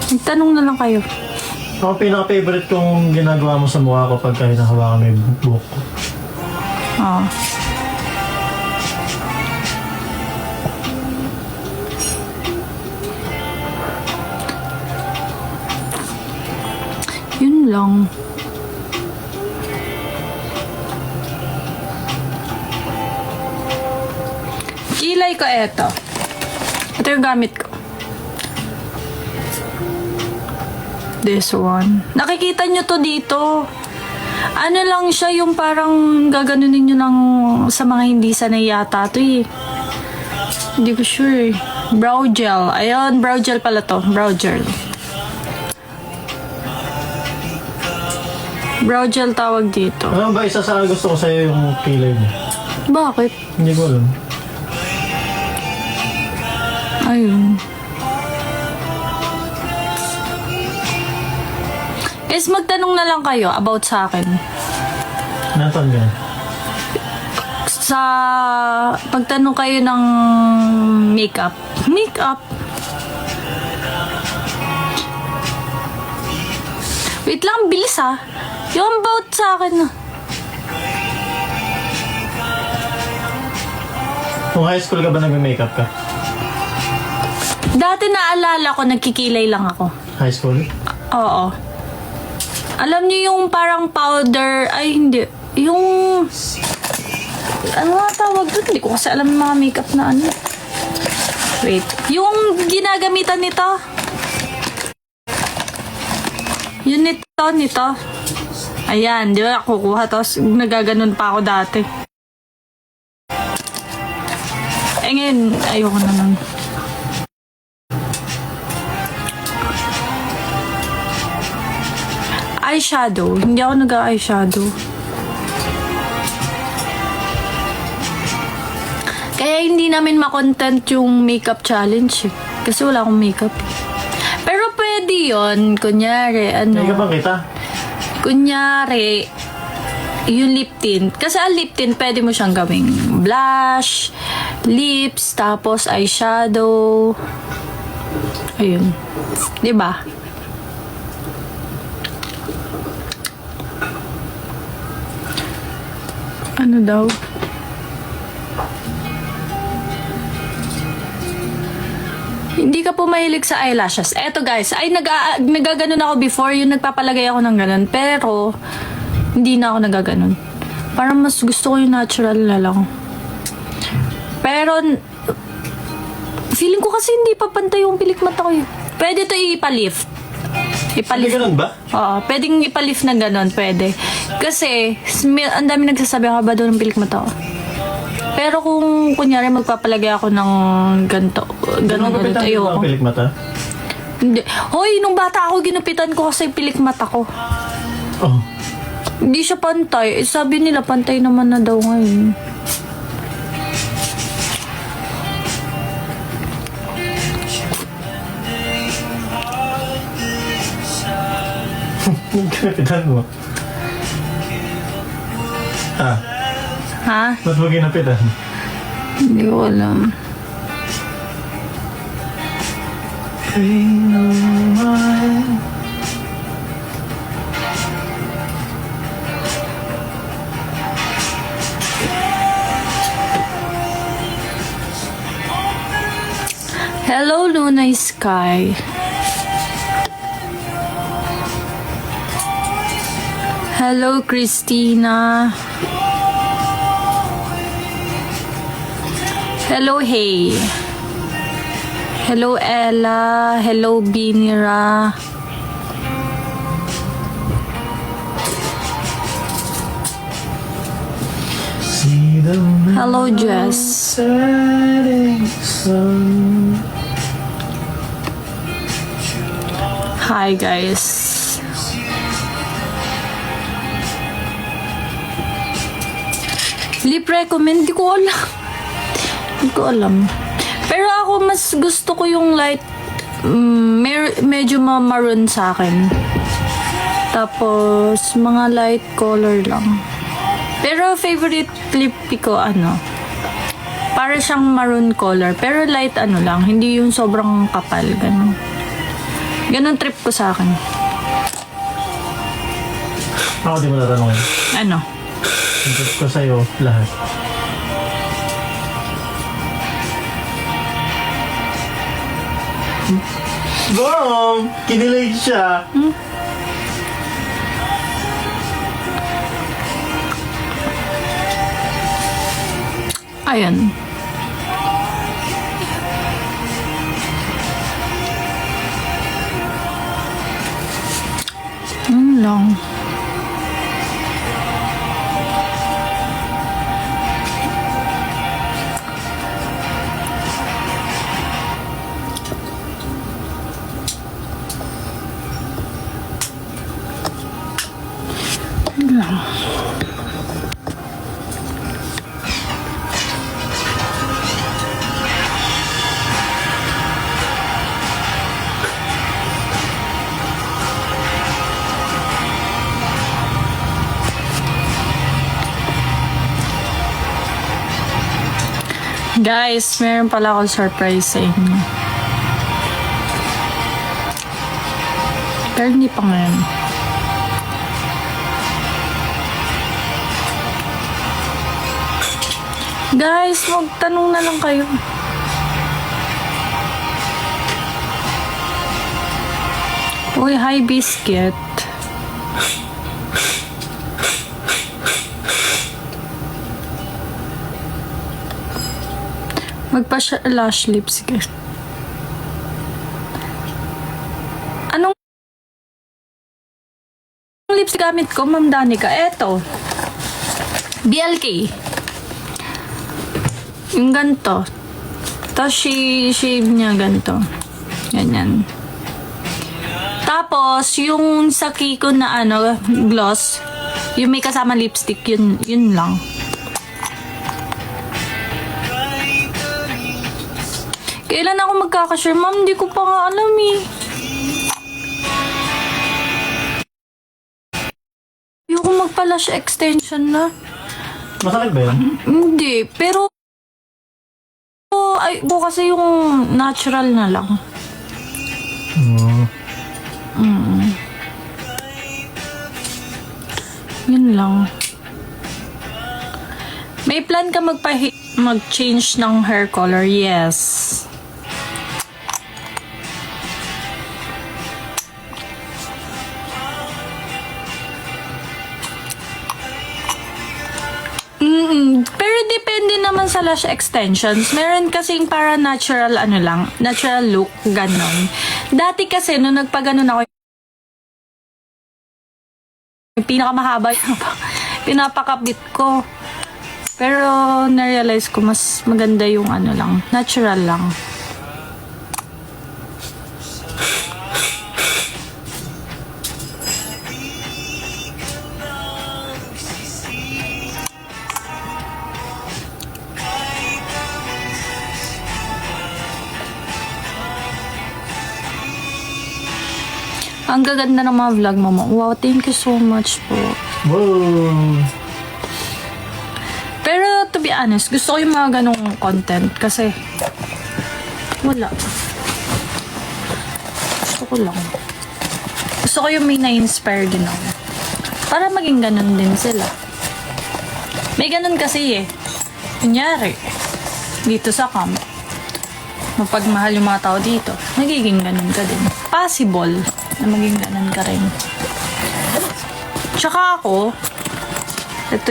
Magtanong na lang kayo. Ako pinaka-favorite kong ginagawa mo sa mukha ko pagka hinahawakan mo yung buhok ko. Oo. Yun lang. Kilay ko eto. Ito yung gamit ko. This one. Nakikita nyo to dito. Ano lang siya, yung parang gaganunin nyo lang sa mga hindi sanay yata to eh. Hindi ko sure eh. Brow gel. Ayun, brow gel pala to. Brow gel. Brow gel tawag dito. Ano ba isa sa gusto ko sa'yo yung kilay mo? Bakit? Hindi ko alam. Ayun. Is magtanong na lang kayo about sa akin. Nantan ka? Sa pagtanong kayo ng makeup. Makeup? Wait lang, bilis ha. Yung about sa akin. Kung high school ka ba nag-makeup ka? Dati naalala ko, nagkikilay lang ako. High school? Oo. Alam niyo yung parang powder, ay hindi, yung, ano nga tawag doon? Hindi ko kasi alam yung mga makeup na ano. Wait, yung ginagamitan nito. Yun nito. Ayan, di ba kukuha, tapos nagaganon pa ako dati. Eh ngayon, ayoko na nun. Eyeshadow. Hindi ako nag-eyeshadow. Kaya hindi namin makontent yung makeup challenge eh. Kasi wala akong makeup. Pero pwede yun. Kunyari, ano. May ka bang kita? Kunyari, yung lip tint. Kasi ang lip tint, pwede mo siyang gawing blush, lips, tapos eyeshadow. Ayun. Diba? Ano daw? Hindi ka po mahilig sa eyelashes. Eto guys, ay nagaganon ako before, yung nagpapalagay ako ng ganun. Pero, hindi na ako nagaganon. Parang mas gusto ko yung natural na lang. Pero, feeling ko kasi hindi pa pantay yung pilik mata ko eh. Pwede to ipalift. Hindi ganun ba? Oo, pwedeng ipalift na gano'n, pwede. Kasi, ang dami nagsasabi ka ba doon ng pilik mata ko. Pero kung kunyari magpapalagay ako ng ganito, gano'n ayoko. Pilik mata? Hindi. Hoy, nung bata ako, ginupitan ko kasi pilik mata ko. Oh. Hindi siya pantay. Sabi nila, pantay naman na daw ngayon. Ginapitan mo? Ah, Ha? ba't mo ginapitan? Hindi ko alam. Hello, Luna Sky. Hello, Christina. Hello, Hey. Hello, Ella. Hello, Binira. Hello, Jess. Hi, guys. Lip recommend? Di ko alam. Hindi ko alam. Pero ako mas gusto ko yung light, medyo maroon sa akin. Tapos, mga light color lang. Pero favorite lip ko, para siyang maroon color. Pero light lang. Hindi yung sobrang kapal. Ganun. Ganon trip ko sa akin. Ako di mo tatanungin. Ano? Siyempre ko sa'yo lahat. Bong! Kinilig siya. Ayun. Yun lang. Yun lang. Guys, meron pala akong surprise sa inyo. Pero hindi pa ngayon. Guys, magtanong na lang kayo. Uy, hi Biscuit. Magpa-lash lips. Anong lips gamit ko, Ma'am Danica? Eto. BLK. Yung ganito. Tapos shave niya ganito. Ganyan. Tapos, yung sa Kiko na gloss, yung may kasama lipstick, yun lang. Kailan ako magkakashare? Ma'am, hindi ko pa nga alam eh. Ayoko magpa-lash extension na. Masakit ba yan? Hindi, pero ay, ko kasi yung natural na lang. Yun lang. May plan ka mag-change ng hair color? Yes. Pero depende naman sa lash extensions. Meron kasing para natural natural look, ganon. Dati kasi, nung nagpaganon ako, yung pinakamahaba yung pinapakabit ko. Pero, na-realize ko, mas maganda yung natural lang. Ang gaganda ng mga vlog mo. Wow, thank you so much po. Wow! Pero, to be honest, gusto ko yung mga ganong content kasi wala. Gusto ko lang. Gusto ko yung may na-inspire din ako. Para maging ganon din sila. May ganon kasi eh. Kunyari, dito sa camp, mapagmahal yung mga tao dito, magiging ganon ka din. Possible na maging ganon ka rin. Tsaka ako, ito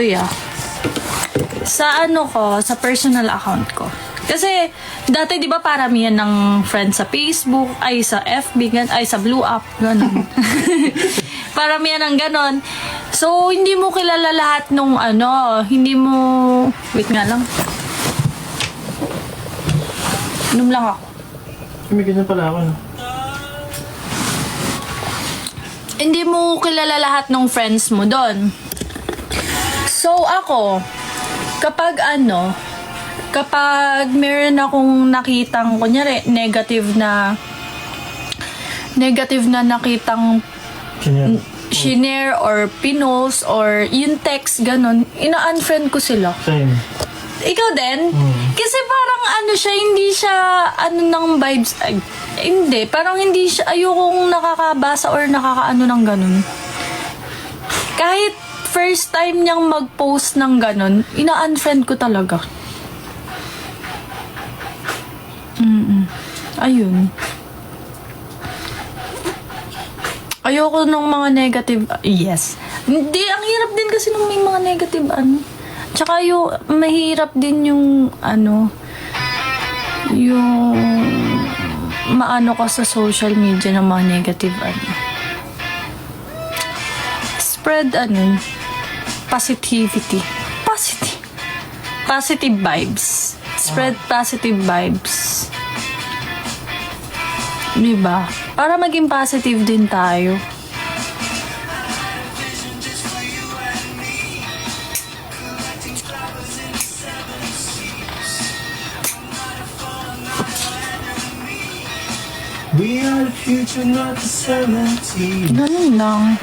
sa sa personal account ko. Kasi, dati di ba paramihan ng friends sa Facebook, ay sa FB, ay sa Blue App, gano'n. Paramihan ng gano'n. So, hindi mo kilala lahat nung hindi mo, wait nga lang. Inom lang ako. May ganyan pala ako. Hindi mo kilala lahat ng friends mo doon. So, ako, kapag meron akong nakitang, kunyari, negative na nakitang shinare or pinost or yung text, ganun, ina-unfriend ko sila. Same. Ikaw din? Kasi parang siya, hindi siya ng vibes, Hindi, parang hindi siya, ayokong nakakabasa or nakakaano ng ganun. Kahit first time niyang mag-post ng ganun, ina-unfriend ko talaga. Ayun. Ayoko ng mga negative, yes. Hindi, ang hirap din kasi nung may mga negative, Tsaka yung, mahirap din yung, yung, maano ka sa social media ng mga negative, Spread, positivity. Positive vibes. Spread positive vibes. Diba? Para maging positive din tayo. We are the future, not the 70s. Ganun lang.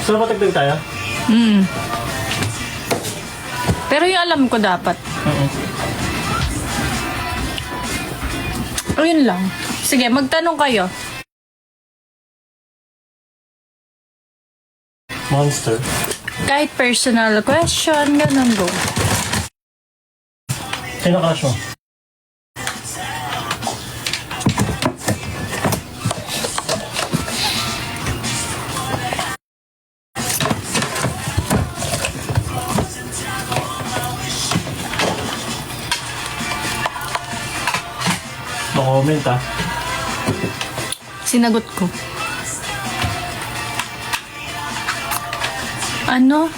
So, matagdag tayo? Pero yung alam ko dapat. Oo. Ayun lang. Sige, magtanong kayo. Monster. Kahit personal question, ganun go. Sino crush mo? No-comment ah. Sinagot ko. Ano?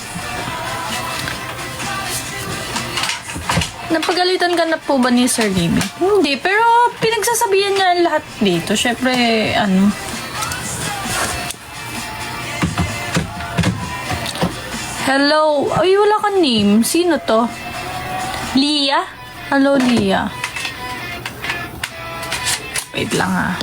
Napagalitan ka na po ba ni Sir David? Hindi, pero pinagsasabihan niya ang lahat dito. Syempre, Hello? Ay, wala kang name. Sino to? Leah? Hello, Leah. Wait lang ha.